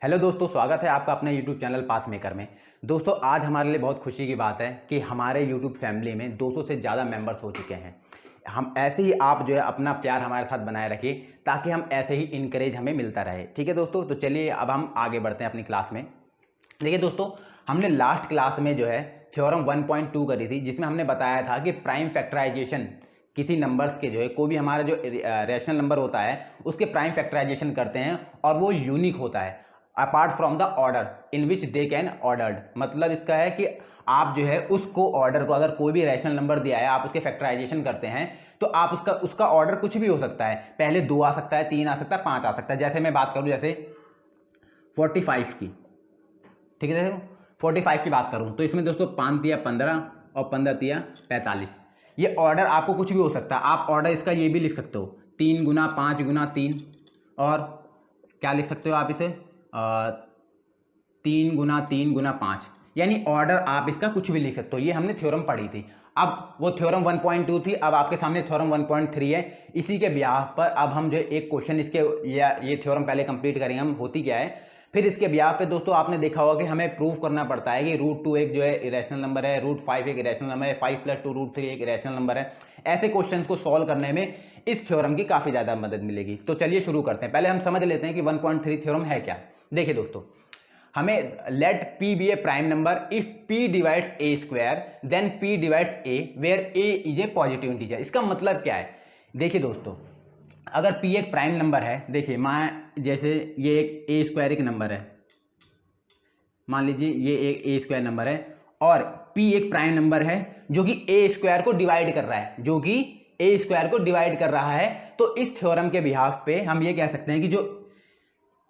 Hello दोस्तों, स्वागत है आपका अपने यूट्यूब चैनल पाथ मेकर में। दोस्तों, आज हमारे लिए बहुत खुशी की बात है कि हमारे यूट्यूब फैमिली में 200 से ज़्यादा मेंबर्स हो चुके हैं। हम ऐसे ही आप जो है अपना प्यार हमारे साथ बनाए रखिए ताकि हम ऐसे ही इनकरेज हमें मिलता रहे। ठीक है दोस्तों, तो चलिए अब हम आगे बढ़ते हैं अपनी क्लास में। देखिए दोस्तों, हमने लास्ट क्लास में जो है थ्योरम 1.2 करी थी, जिसमें हमने बताया था कि प्राइम फैक्टराइजेशन किसी नंबर्स के जो है कोई भी हमारा जो रैशनल नंबर होता है उसके प्राइम फैक्टराइजेशन करते हैं और वो यूनिक होता है apart from the order in which they can ordered. मतलब इसका है कि आप जो है उसको ऑर्डर को, अगर कोई भी रैशनल नंबर दिया है आप उसके फैक्टराइजेशन करते हैं तो आप उसका ऑर्डर कुछ भी हो सकता है। पहले 2 आ सकता है, 3 आ सकता है, 5 आ सकता है। जैसे मैं बात करूं जैसे 45 की, ठीक है, देखो 45 की बात करूं तो इसमें दोस्तों 5 दिया 15 और 15 दिया 45। ये ऑर्डर आपको कुछ भी हो सकता है। आप ऑर्डर इसका ये भी लिख सकते हो 3 गुना 5 गुना 3, और क्या लिख सकते हो आप इसे 3 गुना 3 गुना 5, यानी ऑर्डर आप इसका कुछ भी लिख सकते हो। ये हमने थ्योरम पढ़ी थी। अब वो थ्योरम 1.2 थी, अब आपके सामने थ्योरम 1.3 है। इसी के ब्याह पर अब हम जो एक क्वेश्चन इसके ये थ्योरम पहले कंप्लीट करेंगे हम। होती क्या है, फिर इसके ब्याह पे दोस्तों आपने देखा होगा कि हमें प्रूव करना पड़ता है कि √2 एक जो है इरेशनल नंबर है, √5 एक इरेशनल नंबर है, 5 + 2 √3 एक इरेशनल नंबर है। ऐसे क्वेश्चंस को सॉल्व करने में इस थ्योरम की काफ़ी ज़्यादा मदद मिलेगी। तो चलिए शुरू करते हैं। पहले हम समझ लेते हैं कि 1.3 थ्योरम है क्या। देखिए दोस्तों, हमें let P be a prime number if P divides A square then P divides A where A is a positive integer. इसका मतलब क्या है, देखिए दोस्तों, अगर P एक प्राइम नंबर है, देखिए जैसे ये एक A स्क्वायर एक नंबर है, मान लीजिए ये एक A स्क्वायर नंबर है और P एक प्राइम नंबर है जो कि A स्क्वायर को डिवाइड कर रहा है, तो इस थ्योरम के बिहाफ पे हम ये कह सकते हैं कि जो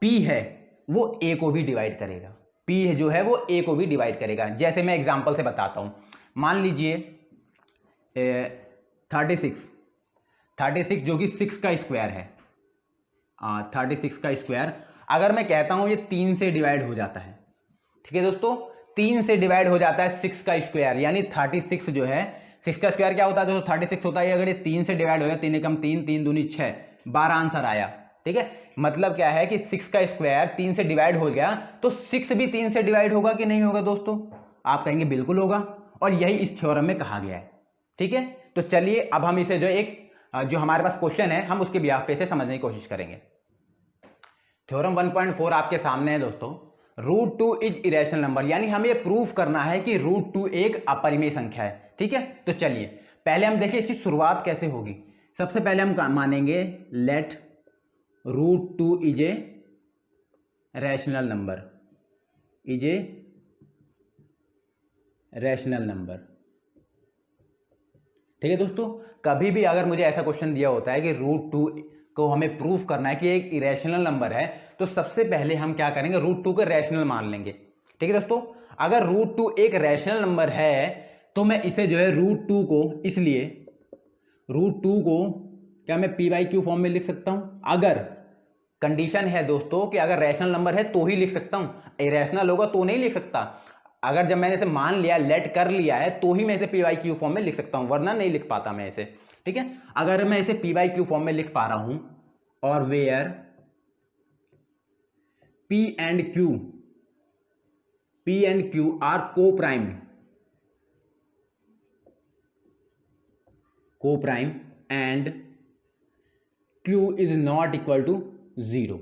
P है वो A को भी डिवाइड करेगा। P जो है वो A को भी डिवाइड करेगा। जैसे मैं एग्जांपल से बताता हूं, मान लीजिए 36 जो कि 6 का स्क्वायर है। 36 का स्क्वायर अगर मैं कहता हूं ये 3 से डिवाइड हो जाता है, ठीक है दोस्तों, 3 से डिवाइड हो जाता है 6 का स्क्वायर, यानी 36 जो है, 6 का स्क्वायर क्या होता है दोस्तों, 36 होता है। अगर ये 3 से डिवाइड हो गया, 3 एकम 3, 3 दूनी 6, 12 आंसर आया। ठीक है, मतलब क्या है कि 6 का स्क्वायर 3 से डिवाइड हो गया तो 6 भी 3 से डिवाइड होगा कि नहीं होगा दोस्तों? आप कहेंगे बिल्कुल होगा, और यही इस थ्योरम में कहा गया है। ठीक है, तो चलिए अब हम इसे जो हमारे पास क्वेश्चन है हम उसके ब्याह पे से समझने की कोशिश करेंगे। थ्योरम 1.4 आपके सामने है दोस्तों। √2 इज इरेशनल नंबर, यानी हमें ये प्रूफ करना है कि √2 एक अपरिमेय संख्या है। ठीक है, तो चलिए पहले हम देखिए इसकी शुरुआत कैसे होगी। सबसे पहले हम मानेंगे let √2 is a rational number, ठीक है दोस्तों, कभी भी अगर मुझे ऐसा क्वेश्चन दिया होता है कि √2 को हमें प्रूफ करना है कि एक इरेशनल नंबर है, तो सबसे पहले हम क्या करेंगे, √2 को रैशनल मान लेंगे। ठीक है दोस्तों, अगर √2 एक रैशनल नंबर है तो मैं इसे जो है √2 को, इसलिए √2 को क्या मैं p/q फॉर्म में लिख सकता हूं? अगर कंडीशन है दोस्तों कि अगर रैशनल नंबर है तो ही लिख सकता हूं, इरेशनल होगा तो नहीं लिख सकता। अगर जब मैंने इसे मान लिया, लेट कर लिया है, तो ही मैं इसे p/q फॉर्म में लिख सकता हूं, वरना नहीं लिख पाता मैं इसे। ठीक है, अगर मैं इसे p/q फॉर्म में लिख पा रहा हूं और where p and q are को prime and q is not equal to 0।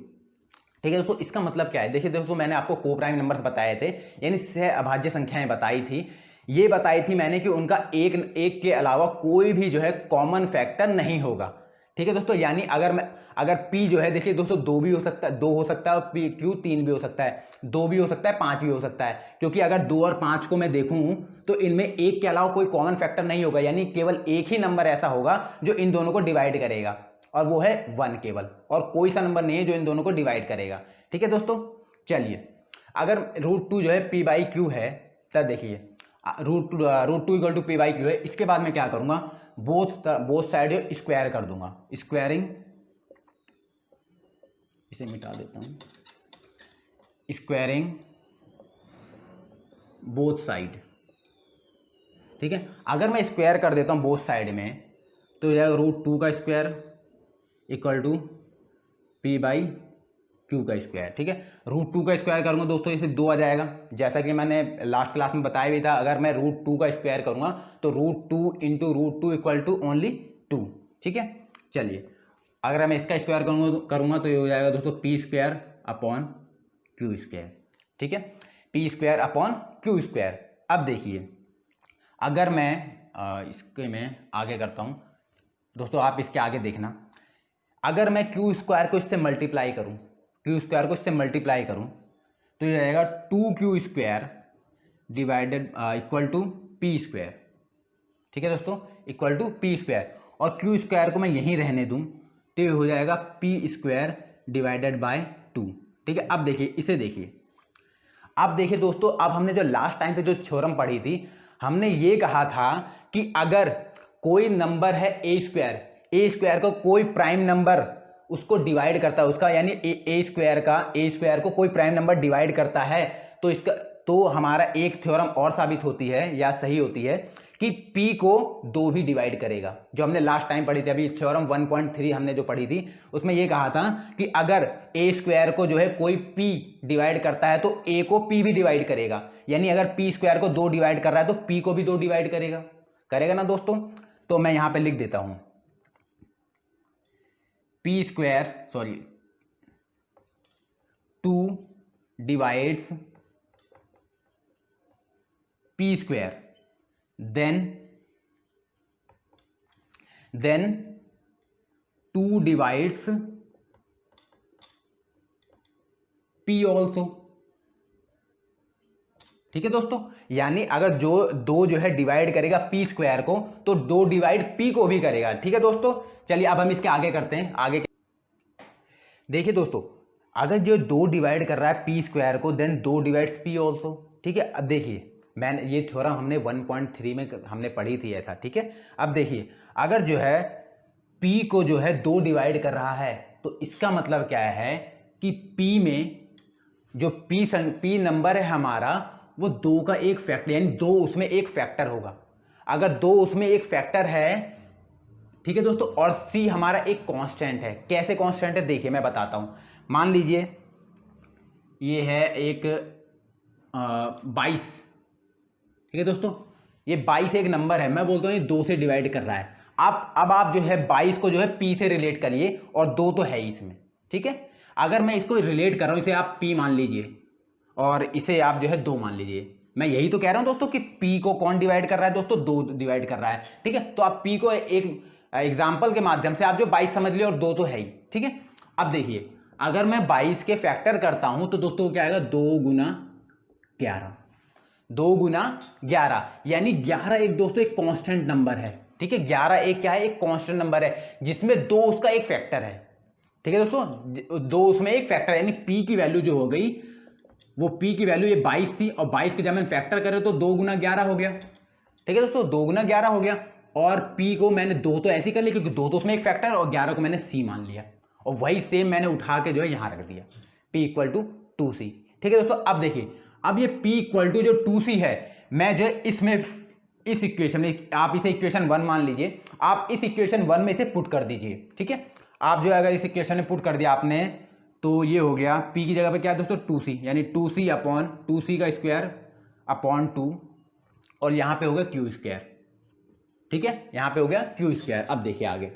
ठीक है दोस्तों, इसका मतलब क्या है, देखिए दोस्तों, मैंने आपको को प्राइम नंबर्स बताए थे, यानी सह अभाज्य संख्याएं बताई थी। ये बताई थी मैंने कि उनका एक के अलावा कोई भी जो है कॉमन फैक्टर नहीं होगा। ठीक है दोस्तों, यानी अगर P जो है, देखिए दोस्तों, 2 भी हो सकता है, 2 हो सकता है, और Q 3 भी हो सकता है, 2 भी हो सकता है, 5 भी हो सकता है, क्योंकि अगर 2 और 5 को मैं देखूं तो इनमें एक के अलावा कोई कॉमन फैक्टर नहीं होगा, यानी केवल एक ही नंबर ऐसा होगा जो इन दोनों को डिवाइड करेगा, और वो है 1 केवल, और कोई सा नंबर नहीं है जो इन दोनों को डिवाइड करेगा। ठीक है दोस्तों, चलिए अगर √2 जो है p/q है, तब देखिए √2 इक्वल टू p/q है, इसके बाद मैं क्या करूंगा, बोथ साइड स्क्वायर कर दूंगा, स्क्वायरिंग, इसे मिटा देता हूं, स्क्वायरिंग बोथ साइड। ठीक है, अगर मैं स्क्वायर कर देता हूं बोथ साइड में तो यह √2 का square equal to p/q Q का स्क्वायर। ठीक है, √2 का स्क्वायर करूँगा दोस्तों ये सिर्फ 2 आ जाएगा, जैसा कि मैंने लास्ट क्लास में बताया भी था। अगर मैं √2 का स्क्वायर करूँगा तो √2 इंटू √2 इक्वल टू ओनली 2। ठीक है, चलिए अगर मैं इसका स्क्वायर करूँगा तो ये हो जाएगा दोस्तों P square upon Q square. ठीक है, P square upon Q square. अब देखिए अगर मैं इसके में आगे करता हूँ दोस्तों, आप इसके आगे देखना, अगर मैं क्यू स्क्वायर को इससे मल्टीप्लाई करूँ, क्यू स्क्वायर को इससे मल्टीप्लाई करूँ तो ये जाएगा 2q square divided equal to p square. ठीक है दोस्तों, इक्वल टू पी स्क्वायर, और क्यू स्क्वायर को मैं यहीं रहने दूँ तो ये हो जाएगा पी स्क्वायर डिवाइडेड बाय 2। ठीक है, अब देखिए इसे देखिए, अब देखिए दोस्तों, अब हमने जो लास्ट टाइम पे जो थ्योरम पढ़ी थी, हमने ये कहा था कि अगर कोई नंबर है ए स्क्वायर को कोई प्राइम नंबर उसको डिवाइड करता है, उसका यानी ए स्क्वायर को कोई प्राइम नंबर डिवाइड करता है, तो इसका तो हमारा एक थ्योरम और साबित होती है या सही होती है कि P को 2 भी डिवाइड करेगा, जो हमने लास्ट टाइम पढ़ी थी। अभी थ्योरम 1.3 हमने जो पढ़ी थी उसमें ये कहा था कि अगर ए स्क्वायर को जो है कोई P डिवाइड करता है तो A को P भी डिवाइड करेगा, यानी अगर P स्क्वायर को 2 डिवाइड कर रहा है तो P को भी 2 डिवाइड करेगा ना दोस्तों। तो मैं यहां पे लिख देता हूं P square 2 divides P square, then 2 divides P also। ठीक है दोस्तों, यानी अगर दो जो है डिवाइड करेगा P स्क्वायर को तो 2 डिवाइड P को भी करेगा। ठीक है दोस्तों, चलिए अब हम इसके आगे करते हैं। आगे देखिए दोस्तों, अगर जो 2 डिवाइड कर रहा है P स्क्वायर को, देन 2 डिवाइड्स P ऑल्सो। ठीक है, अब देखिए मैंने ये थ्योरम हमने 1.3 में हमने पढ़ी थी ऐसा। ठीक है, अब देखिए अगर जो है P को जो है 2 डिवाइड कर रहा है तो इसका मतलब क्या है कि P में जो P नंबर है हमारा वो 2 का एक फैक्टर, यानी 2 उसमें एक फैक्टर होगा। अगर 2 उसमें एक फैक्टर है, ठीक है दोस्तों, और C हमारा एक कांस्टेंट है। कैसे कांस्टेंट है देखिए मैं बताता हूं। मान लीजिए ये है एक 22। ठीक है दोस्तों, ये 22 एक नंबर है, मैं बोलता हूँ ये 2 से डिवाइड कर रहा है। अब आप जो है 22 को जो है P से रिलेट करिए, और 2 तो है ही इसमें। ठीक है, अगर मैं इसको रिलेट कर रहा हूँ, इसे आप P मान लीजिए और इसे आप जो है 2 मान लीजिए। मैं यही तो कह रहा हूँ दोस्तों कि P को कौन डिवाइड कर रहा है दोस्तों, 2 डिवाइड कर रहा है। ठीक है, तो आप P को एक एग्जाम्पल के माध्यम से आप जो 22 समझ लिया और 2 तो है ही। ठीक है, अब देखिए अगर मैं 22 के फैक्टर करता हूं तो दोस्तों क्या आएगा, 2 गुना 11, 2 गुना 11, यानी 11 एक दोस्तों एक कांस्टेंट नंबर है। ठीक है, 11 एक क्या है, एक कांस्टेंट नंबर है जिसमें 2 उसका एक फैक्टर है। ठीक है दोस्तों, 2 उसमें एक फैक्टर है, यानी P की वैल्यू जो हो गई वो P की वैल्यू ये 22 थी, और 22 के जब मैंने फैक्टर करे तो 2 गुना 11 हो गया। ठीक है दोस्तों, 2 गुना 11 हो गया, और P को मैंने 2 तो ऐसे ही कर लिया क्योंकि 2 तो उसमें एक फैक्टर, और 11 को मैंने C मान लिया, और वही सेम मैंने उठा के जो है यहां रख दिया, P इक्वल टू 2C। ठीक है दोस्तों, अब देखिए अब ये P इक्वल टू जो 2C है, मैं जो है इसमें इस इक्वेशन में, आप इसे इक्वेशन 1 मान लीजिए, आप इस इक्वेशन 1 में इसे पुट कर दीजिए। ठीक है, आप जो है अगर इस इक्वेशन में पुट कर दिया आपने तो ये हो गया P की जगह पे क्या है दोस्तों, 2C, यानी 2C अपॉन 2C का स्क्वायर अपॉन 2, और यहां पे हो गया Q स्क्वायर। ठीक है, यहां पे हो गया Q स्क्वायर। अब देखिए आगे,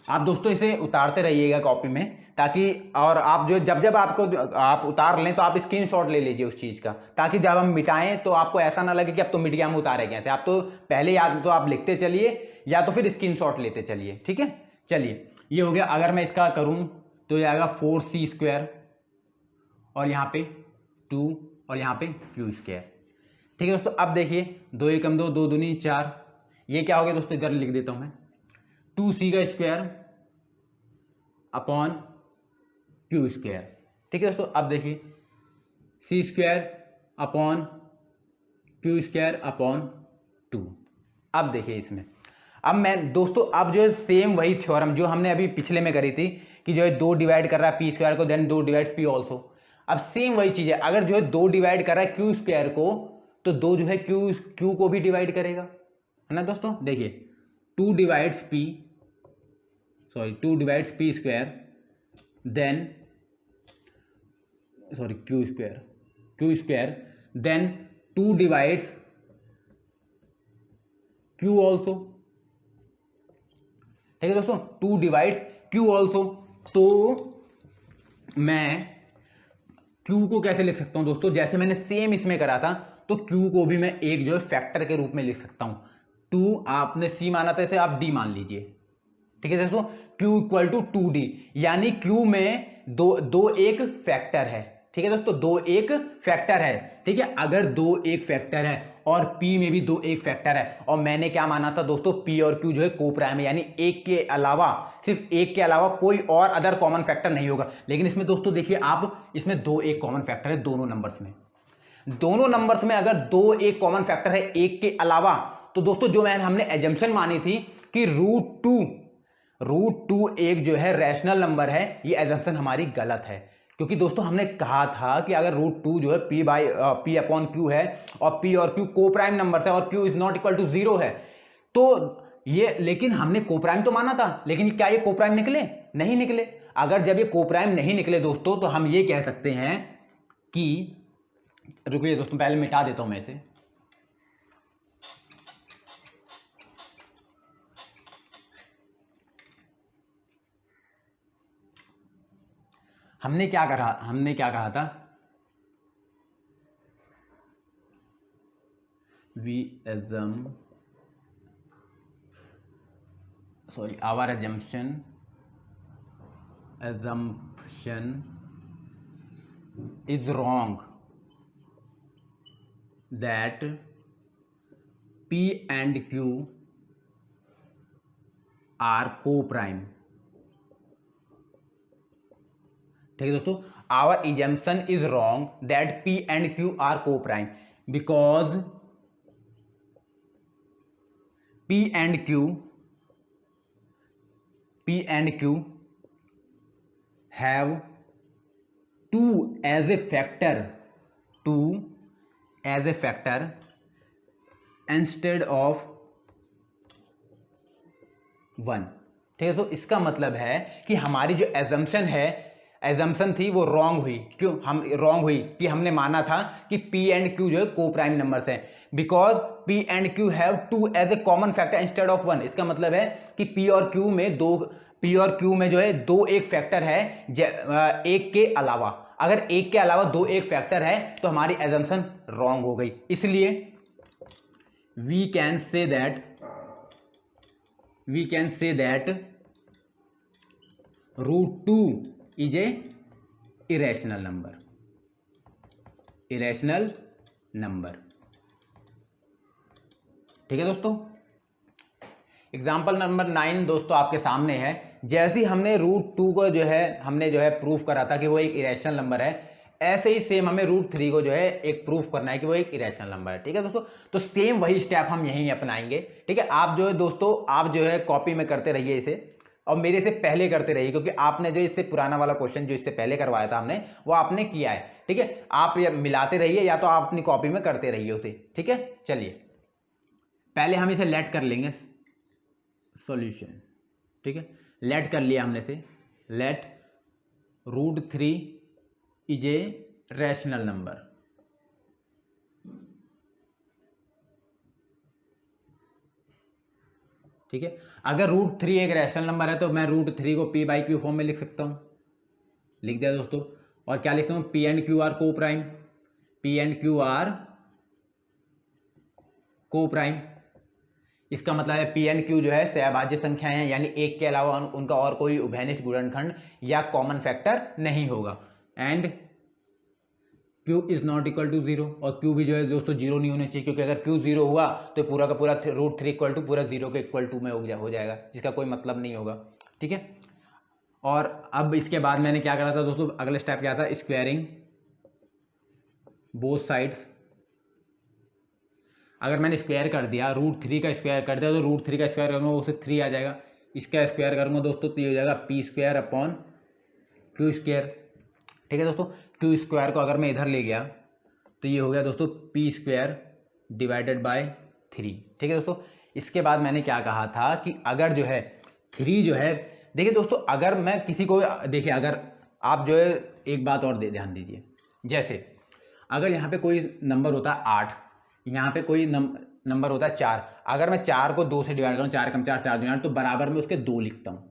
आप दोस्तों इसे उतारते रहिएगा कॉपी में, ताकि और आप जो जब आपको आप उतार लें तो आप स्क्रीनशॉट ले लीजिए उस चीज़ का, ताकि जब हम मिटाएं तो आपको ऐसा ना लगे कि अब तो मिट गया, हम उतारे गए थे। आप तो पहले या तो आप लिखते चलिए या तो फिर स्क्रीनशॉट लेते चलिए। ठीक है, चलिए ये हो गया। अगर मैं इसका करूं तो ये आएगा 4C स्क्वायर, और यहाँ पे 2, और यहाँ पे Q स्क्वायर। ठीक है दोस्तों, अब देखिए 2 एकम 2, 2 दूनी 4, ये क्या हो गया दोस्तों, इधर लिख देता हूं मैं, 2C का स्क्वायर अपॉन Q स्क्वायर। ठीक है दोस्तों, अब देखिए C square upon Q square upon 2। अब देखिए इसमें, अब मैं दोस्तों अब जो है सेम वही थ्योरम जो हमने अभी पिछले में करी थी कि जो है 2 डिवाइड कर रहा है P स्क्वायर को, देन 2 डिवाइड्स P ऑल्सो। अब सेम वही चीज है, अगर जो है 2 डिवाइड कर रहा है Q स्क्वायर को तो 2 जो है Q को भी डिवाइड करेगा, है ना दोस्तों। देखिए 2 divides p square then q square then 2 divides q also. ठीक है दोस्तों, 2 डिवाइड्स q ऑल्सो। तो मैं q को कैसे लिख सकता हूं दोस्तों, जैसे मैंने सेम इसमें करा था, तो q को भी मैं एक जो है फैक्टर के रूप में लिख सकता हूं। 2 आपने c माना था, इसे आप d मान लीजिए। ठीक है दोस्तों, q इक्वल टू 2d, यानी q में दो एक फैक्टर है। ठीक है दोस्तों, 2 एक फैक्टर है। ठीक है, अगर 2 एक फैक्टर है और p में भी 2 एक फैक्टर है, और मैंने क्या माना था दोस्तों, p और q जो है को प्राइम है, यानी एक के अलावा, सिर्फ एक के अलावा कोई और अदर कॉमन फैक्टर नहीं होगा। लेकिन इसमें दोस्तों देखिए आप, इसमें 2 एक कॉमन फैक्टर है दोनों नंबर्स में अगर 2 एक कॉमन फैक्टर है एक के अलावा, तो दोस्तों जो हमने एजम्पशन मानी थी कि रूट टू एक जो है रैशनल नंबर है, ये एजम्पशन हमारी गलत है। क्योंकि दोस्तों हमने कहा था कि अगर रूट 2 जो है p अपॉन क्यू है, और p और q को प्राइम नंबर है, और q is not equal to 0 है, तो ये, लेकिन हमने को प्राइम तो माना था, लेकिन क्या ये को प्राइम निकले? नहीं निकले। अगर जब ये को प्राइम नहीं निकले दोस्तों, तो हम ये कह सकते हैं कि, रुकिए दोस्तों पहले मिटा देता हूं मैं इसे। हमने क्या कहा था, our assumption is wrong that p and q are co-prime। ठीक है दोस्तों, our assumption is wrong that p and q are co-prime because p and q have 2 as a factor instead of 1। ठीक है, तो इसका मतलब है कि हमारी जो एजम्पशन थी वो रॉन्ग हुई। क्यों रॉन्ग हुई? कि हमने माना था कि p एंड q जो है को प्राइम नंबर्स हैं, because p and q have 2 as a common factor instead of 1। इसका मतलब है कि p और q में जो है 2 एक फैक्टर है एक के अलावा। अगर एक के अलावा 2 एक फैक्टर है तो हमारी एजम्पशन रॉन्ग हो गई। इसलिए we can say that root 2 is a irrational number. ठीक है दोस्तों, एग्जाम्पल नंबर 9 दोस्तों आपके सामने है। जैसे ही हमने रूट 2 को जो है प्रूफ करा था कि वो एक इरेशनल नंबर है, ऐसे ही सेम हमें रूट 3 को जो है एक प्रूफ करना है कि वो एक इरेशनल नंबर है। ठीक है दोस्तों, तो सेम वही स्टेप हम यहीं अपनाएंगे। ठीक है, आप जो है दोस्तों, आप जो है कॉपी में करते रहिए इसे, और मेरे से पहले करते रहिए, क्योंकि आपने जो इससे पुराना वाला क्वेश्चन जो इससे पहले करवाया था हमने, वो आपने किया है। ठीक है, आप मिलाते रहिए या तो आप अपनी कॉपी में करते रहिए उसे। ठीक है, चलिए पहले हम इसे लेट कर लेंगे सॉल्यूशन। ठीक है, लेट कर लिया हमने से, let root 3 is a rational number. ठीक है, अगर रूट 3 एक रैशनल नंबर है तो मैं रूट 3 को p बाई क्यू फॉर्म में लिख सकता हूं। लिख दिया दोस्तों, और क्या लिखता हूं, p एंड q आर को प्राइम। इसका मतलब है p एंड q जो है सहभाज्य संख्याएं हैं, यानी एक के अलावा उनका और कोई उभयनिष्ठ गुणनखंड या कॉमन फैक्टर नहीं होगा। And q is not equal to 0, और q भी जो है दोस्तों 0 नहीं होना चाहिए, क्योंकि अगर q 0 हुआ तो पूरा का पूरा रूट 3 इक्वल टू पूरा 0 के इक्वल टू में हो जाएगा, जिसका कोई मतलब नहीं होगा। ठीक है, और अब इसके बाद मैंने क्या करा था दोस्तों, अगला स्टेप क्या था, स्क्वायरिंग बोथ साइड्स। अगर मैंने स्क्वायर कर दिया, रूट 3 का स्क्वायर कर दिया, तो रूट 3 का स्क्वायर करूँगा उससे 3 आ जाएगा। इसका स्क्वायर करूँगा दोस्तों तो ये हो जाएगा p square upon q square. ठीक है दोस्तों, q स्क्वायर को अगर मैं इधर ले गया तो ये हो गया दोस्तों p स्क्वायर डिवाइडेड बाय 3। ठीक है दोस्तों, इसके बाद मैंने क्या कहा था कि अगर जो है 3 जो है, देखिए दोस्तों, अगर मैं किसी को, देखिए अगर आप जो है एक बात और ध्यान दीजिए, जैसे अगर यहाँ पे कोई नंबर होता है 8, यहाँ पे कोई नंबर होता है 4, अगर मैं 4 को 2 से डिवाइड करूँ, 4 कम 4 4 2 तो बराबर में उसके 2 लिखता हूँ,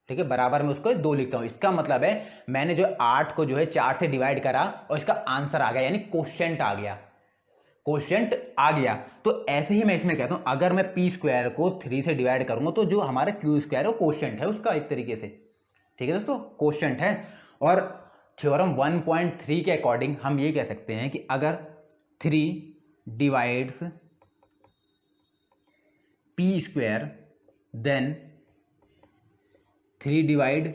ठीक है, बराबर में उसको 2 लिखता हूँ। इसका मतलब है मैंने जो 8 को जो है 4 से डिवाइड करा और इसका आंसर आ गया, यानी क्वोशिएंट आ गया, क्वोशिएंट आ गया। तो ऐसे ही मैं इसमें कहता हूँ, अगर मैं पी स्क्वायर को 3 से डिवाइड करूंगा तो जो हमारा क्यू स्क्वायर है वो क्वोशिएंट है उसका, एक तरीके से, ठीक है दोस्तों, क्वोशिएंट है। और थ्योरम 1.3 के अकॉर्डिंग हम ये कह सकते हैं कि अगर 3 divides p square then 3 divide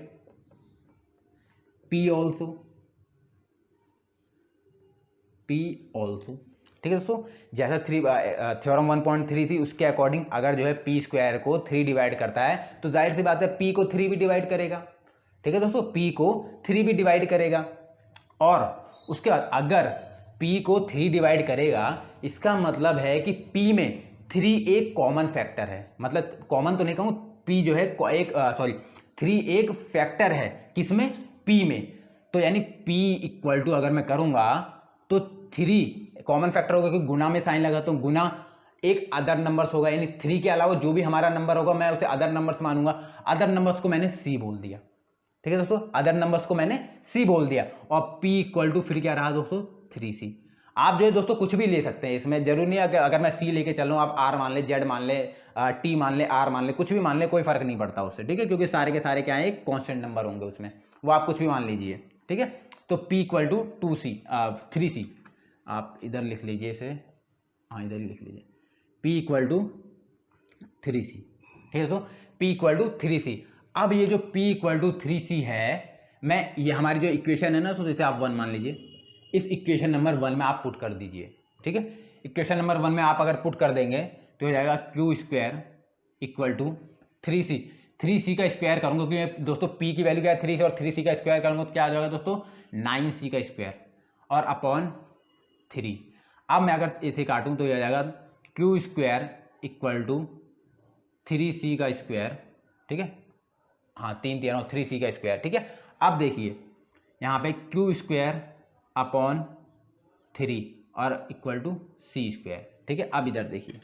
p also, ठीक है दोस्तों। जैसा थ्योरम 1.3 थी उसके अकॉर्डिंग अगर जो है पी स्क्वायर को 3 डिवाइड करता है तो जाहिर सी बात है पी को 3 भी डिवाइड करेगा, ठीक है दोस्तों, पी को 3 भी डिवाइड करेगा। और उसके बाद अगर पी को 3 डिवाइड करेगा, इसका मतलब है कि पी में 3 एक कॉमन फैक्टर है, मतलब कॉमन तो नहीं कहूँ, पी जो है एक 3 एक फैक्टर है, किसमें, पी में। तो यानी P इक्वल टू अगर मैं करूंगा तो 3 कॉमन फैक्टर होगा, क्योंकि गुना में साइन लगाता हूँ, गुना एक अदर नंबर्स होगा, यानी 3 के अलावा जो भी हमारा नंबर होगा मैं उसे अदर नंबर्स मानूंगा। अदर नंबर्स को मैंने C बोल दिया, ठीक है दोस्तों, अदर नंबर्स को मैंने C बोल दिया। और P इक्वल टू फिर क्या रहा दोस्तों, 3C। आप जो है दोस्तों कुछ भी ले सकते हैं, इसमें जरूरी नहीं है अगर मैं C लेके चल रहा हूँ, आप R मान ले, Z मान ले, T मान ले, R मान ले, कुछ भी मान ले, कोई फर्क नहीं पड़ता उससे, ठीक है, क्योंकि सारे के सारे क्या है, एक कॉन्स्टेंट नंबर होंगे उसमें, वो आप कुछ भी मान लीजिए, ठीक है। तो P इक्वल टू 3C, आप इधर लिख लीजिए इसे, हाँ इधर ही लिख लीजिए, P इक्वल टू 3C, ठीक है। तो P इक्वल टू 3C। अब ये जो P इक्वल टू 3C है, मैं ये हमारी जो इक्वेशन है ना, तो इसे आप 1 मान लीजिए, इस इक्वेशन नंबर 1 में आप पुट कर दीजिए, ठीक है। इक्वेशन नंबर 1 में आप अगर पुट कर देंगे तो हो जाएगा Q square equal to 3C। 3C का स्क्वायर करूंगा क्योंकि दोस्तों P की वैल्यू क्या है 3C, और 3C का स्क्वायर करूंगा तो क्या आ जाएगा दोस्तों 9C का स्क्वायर और अपॉन 3। अब मैं अगर इसे काटूं तो ये आ जाएगा Q square equal to 3C का स्क्वायर, ठीक है, हाँ 3 3 3C का स्क्वायर, ठीक है। अब देखिए यहाँ पे क्यू स्क्वायर अपॉन 3 और इक्वल टू C स्क्वायर, ठीक है। अब इधर देखिए,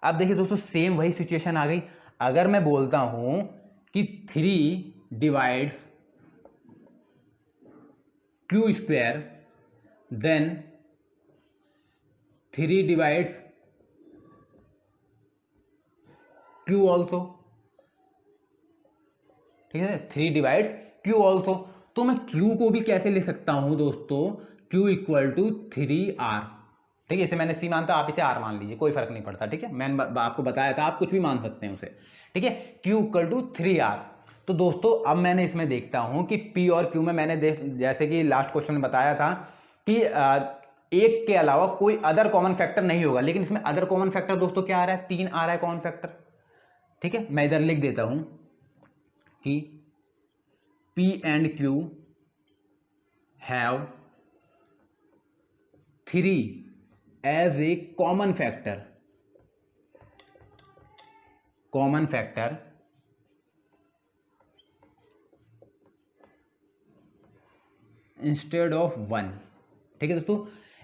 अब देखिए दोस्तों सेम वही सिचुएशन आ गई। अगर मैं बोलता हूं कि 3 divides q square then 3 divides q also, ठीक है, 3 डिवाइड्स क्यू ऑल्सो, तो मैं क्यू को भी कैसे लिख सकता हूं दोस्तों, क्यू इक्वल टू 3R, ठीक है। इसे मैंने C मानता, आप इसे R मान लीजिए, कोई फर्क नहीं पड़ता, ठीक है, मैंने आपको बताया था, आप कुछ भी मान सकते हैं उसे, ठीक है। Q equal to 3R। तो दोस्तों अब मैंने इसमें देखता हूं कि P और Q में मैंने जैसे कि लास्ट क्वेश्चन में बताया था कि एक के अलावा कोई अदर कॉमन फैक्टर नहीं होगा, लेकिन इसमें अदर कॉमन फैक्टर दोस्तों क्या आ रहा है, 3 आ रहा है कॉमन फैक्टर, ठीक है। मैं इधर लिख देता हूं कि P and Q have 3 as a common factor instead of 1, ठीक है दोस्तों,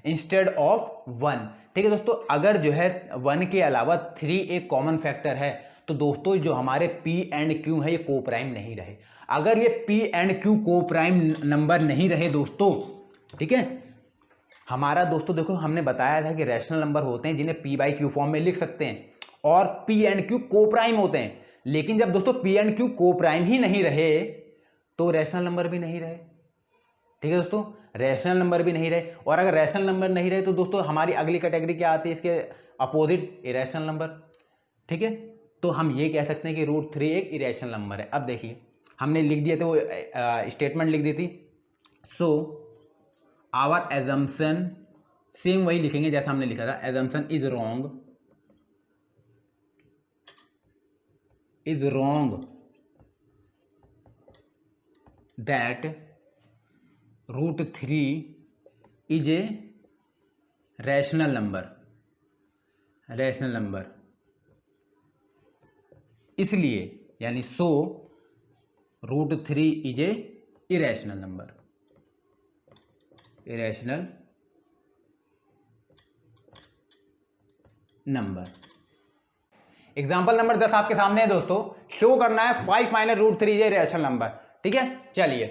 इंस्टेड ऑफ 1, ठीक है दोस्तों। अगर जो है 1 के अलावा 3 एक कॉमन फैक्टर है तो दोस्तों जो हमारे P एंड Q है ये को प्राइम नहीं रहे। अगर ये P एंड Q को प्राइम नंबर नहीं रहे दोस्तों, ठीक है, हमारा दोस्तों देखो हमने बताया था कि रैशनल नंबर होते हैं जिन्हें P बाई Q फॉर्म में लिख सकते हैं और P एंड Q को प्राइम होते हैं, लेकिन जब दोस्तों P एंड Q को प्राइम ही नहीं रहे तो रैशनल नंबर भी नहीं रहे, ठीक है दोस्तों, रैशनल नंबर भी नहीं रहे। और अगर रैशनल नंबर नहीं रहे तो दोस्तों हमारी अगली कैटेगरी क्या आती है, इसके अपोजिट, इरेशनल नंबर, ठीक है। तो हम ये कह सकते हैं कि √3 एक इरेशनल नंबर है। अब देखिए हमने लिख दिए थे, वो स्टेटमेंट लिख दी थी, सो आवर एजम्पशन, सेम वही लिखेंगे जैसा हमने लिखा था, assumption is wrong that √3 is a rational number, इसलिए यानी सो √3 is a irrational number. Example number 10 आपके सामने है दोस्तों। शो करना है 5 - √3 इज ए रैशनल नंबर। ठीक है, चलिए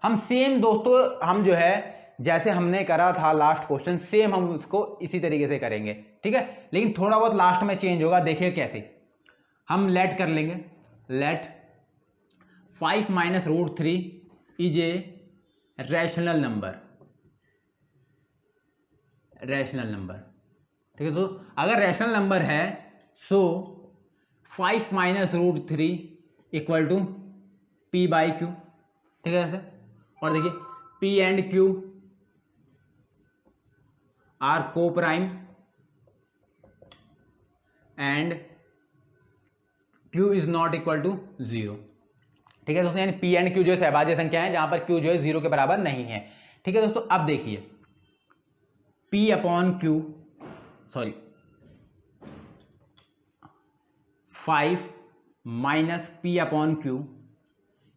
हम सेम दोस्तों हम जो है जैसे हमने करा था लास्ट क्वेश्चन, सेम हम उसको इसी तरीके से करेंगे। ठीक है, लेकिन थोड़ा बहुत लास्ट में चेंज होगा। देखिए कैसे हम लेट कर लेंगे। Let 5 - √3 is a rational number. ठीक है, तो अगर रैशनल नंबर है सो 5 - √3 इक्वल टू P/Q। ठीक है ऐसे, और देखिए P एंड Q आर को prime and Q is not equal to 0। ठीक है दोस्तों, यानी P एंड Q जो है सहभाज्य संख्या है जहां पर Q जो है 0 के बराबर नहीं है। ठीक है दोस्तों, अब देखिए P/Q 5 - P/Q,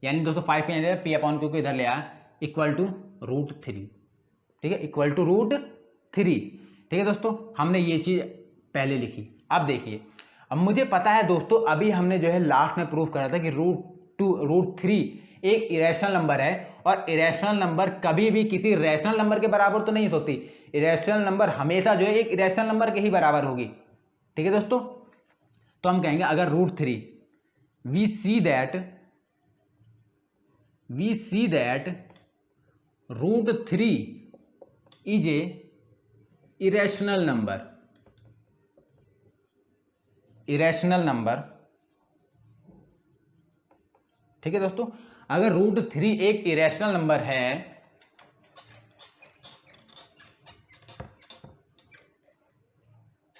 यानी दोस्तों 5 के अंदर P/Q को इधर ले आया इक्वल टू √3। ठीक है, इक्वल टू √3। ठीक है दोस्तों, हमने ये चीज पहले लिखी। अब देखिए, अब मुझे पता है दोस्तों, अभी हमने जो है लास्ट में प्रूफ करा था कि √3 एक इरेशनल नंबर है, और इरेशनल नंबर कभी भी किसी रैशनल नंबर के बराबर तो नहीं होती। इरेशनल नंबर हमेशा जो है एक इरेशनल नंबर के ही बराबर होगी। ठीक है दोस्तों, तो हम कहेंगे अगर √3 we see that √3 is a irrational number. ठीक है दोस्तों, अगर √3 एक इरेशनल नंबर है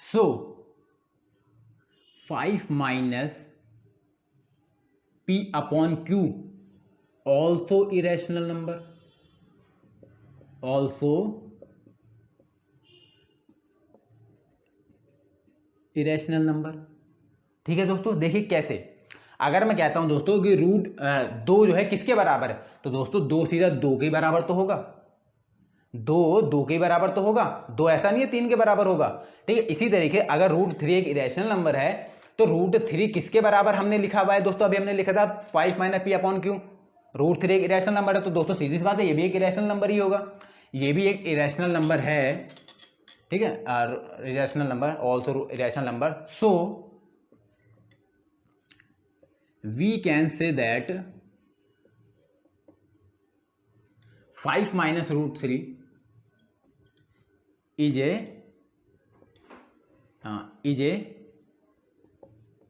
सो 5 - P/Q also irrational number। ठीक है दोस्तों, देखिए कैसे, अगर मैं कहता हूं दोस्तों कि √2 जो है किसके बराबर है, तो दोस्तों 2 सीधा 2 के बराबर तो होगा। 2 के बराबर तो होगा, 2 ऐसा नहीं है 3 के बराबर होगा। ठीक है, इसी तरीके अगर √3 एक इरेशनल नंबर है तो √3 किसके बराबर हमने लिखा हुआ है दोस्तों, अभी हमने लिखा था 5 - P/Q। √3 एक इरेशनल नंबर है, तो दोस्तों सीधी सी बात है ये भी एक इरेशनल नंबर ही होगा, ये भी एक इरेशनल नंबर है। ठीक है, irrational number, also irrational number. So we can say that 5 - √3 is a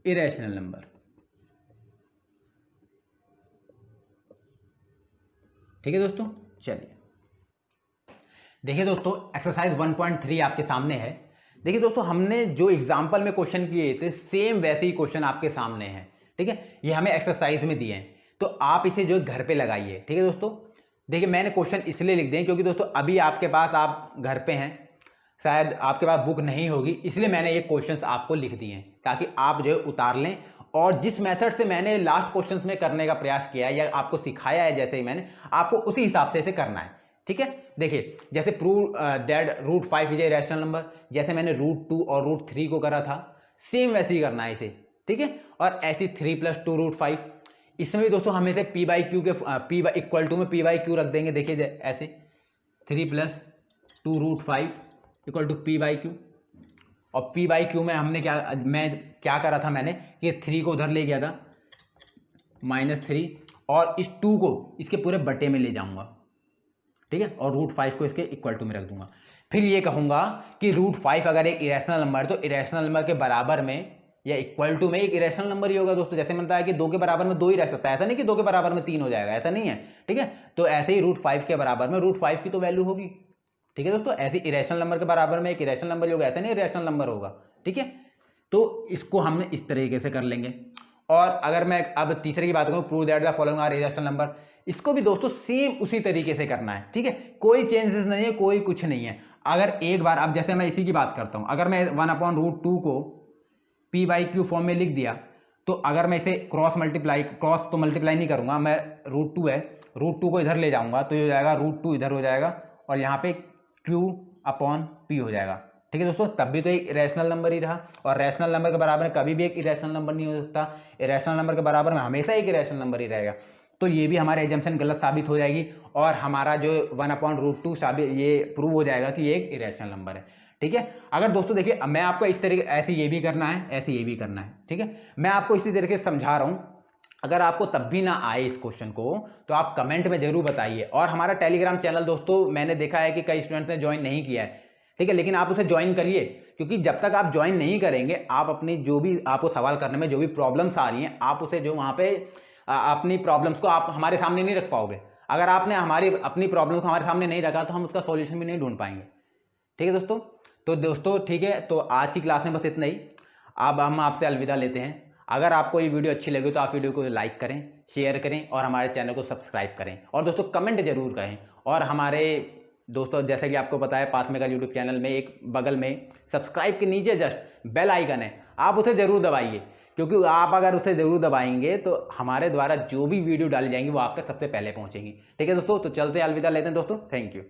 irrational number. ठीक है दोस्तों, चलिए देखिए दोस्तों एक्सरसाइज 1.3 आपके सामने है। देखिए दोस्तों, हमने जो एग्जाम्पल में क्वेश्चन किए थे सेम वैसे ही क्वेश्चन आपके सामने हैं। ठीक है, ये हमें एक्सरसाइज में दिए हैं, तो आप इसे जो घर पे लगाइए। ठीक है दोस्तों, देखिए मैंने क्वेश्चन इसलिए लिख दिए क्योंकि दोस्तों अभी आपके पास, आप घर पे हैं, शायद आपके पास बुक नहीं होगी, इसलिए मैंने ये क्वेश्चंस आपको लिख दिए हैं ताकि आप जो है उतार लें, और जिस मेथड से मैंने लास्ट क्वेश्चंस में करने का प्रयास किया है या आपको सिखाया है, जैसे ही मैंने आपको उसी हिसाब से इसे करना है। ठीक है, देखिए जैसे prove that √5 is a rational number, जैसे मैंने √2 और √3 को करा था, सेम वैसे ही करना है इसे। ठीक है, और ऐसी 3 + 2 √5, इसमें भी दोस्तों हम इसे P/Q के P इक्वल टू में P/Q रख देंगे। देखिए ऐसे 3 + 2 √5 इक्वल टू P/Q, और P/Q में हमने क्या करा था, मैंने ये 3 को उधर ले गया था -3, और इस 2 को इसके पूरे बटे में ले जाऊंगा। ठीक है, और √5 को इसके इक्वल टू में रख दूंगा। फिर ये कहूंगा कि √5 अगर एक इरेशनल नंबर है तो इरेशनल नंबर के बराबर में या इक्वल टू में एक इरेशनल नंबर ही होगा दोस्तों। जैसे मैंने बताया कि 2 के बराबर में 2 ही रह सकता है, ऐसा नहीं कि 2 के बराबर में 3 हो जाएगा, ऐसा नहीं है। ठीक है, तो ऐसे ही √5 के बराबर में √5 की तो वैल्यू होगी। ठीक है दोस्तों, ऐसे इरेशनल नंबर के बराबर में एक इरेशनल नंबर ही होगा, ऐसा नहीं इरेशनल नंबर होगा। ठीक है, तो इसको हमने इस तरीके से कर लेंगे। और अगर मैं अब तीसरे की बात करूँ, prove that the following are irrational number, इसको भी दोस्तों सेम उसी तरीके से करना है, ठीक है। कोई चेंजेस नहीं है, कोई कुछ नहीं है। अगर एक बार, अब जैसे मैं इसी की बात करता हूँ, अगर मैं 1/√2 को p/q फॉर्म में लिख दिया, तो अगर मैं इसे क्रॉस तो मल्टीप्लाई नहीं करूंगा मैं, √2 है, √2 को इधर ले जाऊंगा तो ये हो जाएगा √2 इधर हो जाएगा और यहाँ पे q/p हो जाएगा, ठीक है दोस्तों। तब भी तो एक इरेशनल नंबर ही रहा, और रैशनल नंबर के बराबर में कभी भी एक इरेशनल नंबर नहीं हो सकता, इरेशनल नंबर के बराबर में हमेशा एक इरेशनल नंबर ही रहेगा। तो ये भी हमारे एजम्पशन गलत साबित हो जाएगी और हमारा जो 1/√2 साबित ये प्रूव हो जाएगा कि ये एक इरेशनल नंबर है, ठीक है। अगर दोस्तों देखिए, मैं आपको इस तरीके, ऐसे ये भी करना है, ऐसे ये भी करना है, ठीक है। मैं आपको इसी तरीके से समझा रहा हूँ। अगर आपको तब भी ना आए इस क्वेश्चन को तो आप कमेंट में जरूर बताइए। और हमारा टेलीग्राम चैनल दोस्तों मैंने देखा है कि कई स्टूडेंट्स ने ज्वाइन नहीं किया है, ठीक है, लेकिन आप उसे ज्वाइन करिए, क्योंकि जब तक आप ज्वाइन नहीं करेंगे, आप अपनी जो भी आपको सवाल करने में जो भी प्रॉब्लम्स आ रही हैं, आप उसे जो वहाँ पे अपनी प्रॉब्लम्स को आप हमारे सामने नहीं रख पाओगे। अगर आपने हमारी अपनी प्रॉब्लम को हमारे सामने नहीं रखा तो हम उसका सॉल्यूशन भी नहीं ढूंढ पाएंगे, ठीक है दोस्तों। तो दोस्तों ठीक है, तो आज की क्लास में बस इतना ही। अब हम आपसे अलविदा लेते हैं। अगर आपको ये वीडियो अच्छी लगी तो आप वीडियो को लाइक करें, शेयर करें और हमारे चैनल को सब्सक्राइब करें, और दोस्तों कमेंट जरूर करें। और हमारे दोस्तों जैसे कि आपको पता है, पाथ मेकर यूट्यूब चैनल में एक बगल में सब्सक्राइब के नीचे जस्ट बेल आइकन है, आप उसे ज़रूर दबाइए, क्योंकि आप अगर उसे ज़रूर दबाएंगे तो हमारे द्वारा जो भी वीडियो डाली जाएंगी वो आप तक सबसे पहले पहुंचेंगी, ठीक है दोस्तों। तो चलते हैं, अलविदा लेते हैं दोस्तों, थैंक यू।